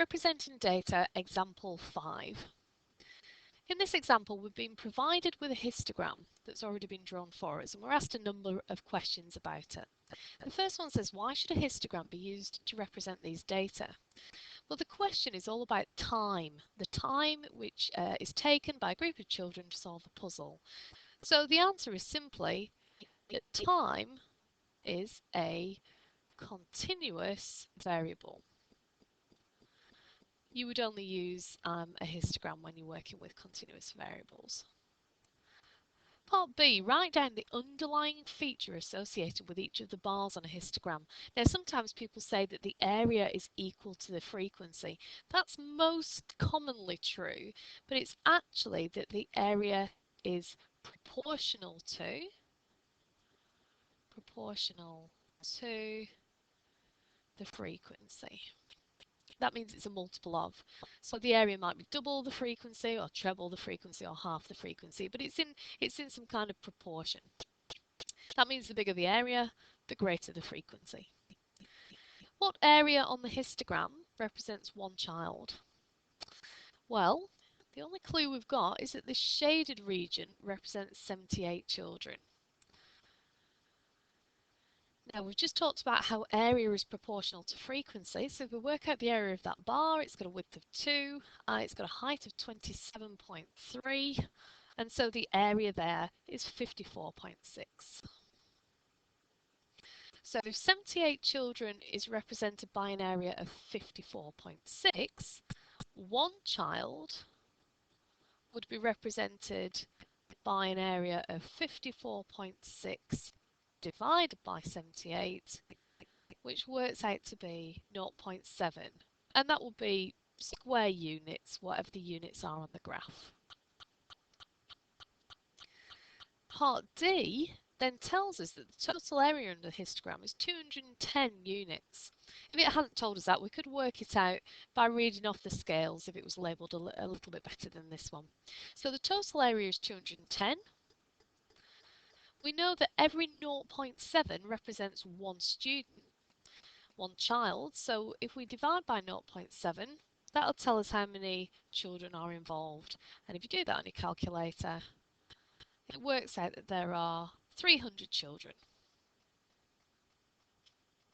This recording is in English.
Representing data, example 5. In this example, we've been provided with a histogram that's already been drawn for us, and we're asked a number of questions about it. The first one says, why should a histogram be used to represent these data? Well, the question is all about time, the time which is taken by a group of children to solve a puzzle. So the answer is simply that time is a continuous variable. You would only use a histogram when you're working with continuous variables. Part B, write down the underlying feature associated with each of the bars on a histogram. Now, sometimes people say that the area is equal to the frequency. That's most commonly true, but it's actually that the area is proportional to the frequency. That means it's a multiple of. So the area might be double the frequency or treble the frequency or half the frequency, but it's in some kind of proportion. That means the bigger the area, the greater the frequency. What area on the histogram represents one child? Well, the only clue we've got is that the shaded region represents 78 children. Now, we've just talked about how area is proportional to frequency. So if we work out the area of that bar, it's got a width of 2, it's got a height of 27.3, and so the area there is 54.6. So if 78 children is represented by an area of 54.6, one child would be represented by an area of 54.6 divided by 78, which works out to be 0.7, and that will be square units, whatever the units are on the graph. Part D then tells us that the total area under the histogram is 210 units. If it hadn't told us that, we could work it out by reading off the scales if it was labelled a little bit better than this one. So the total area is 210. We know that every 0.7 represents one student, one child, so if we divide by 0.7, that'll tell us how many children are involved. And if you do that on your calculator, it works out that there are 300 children.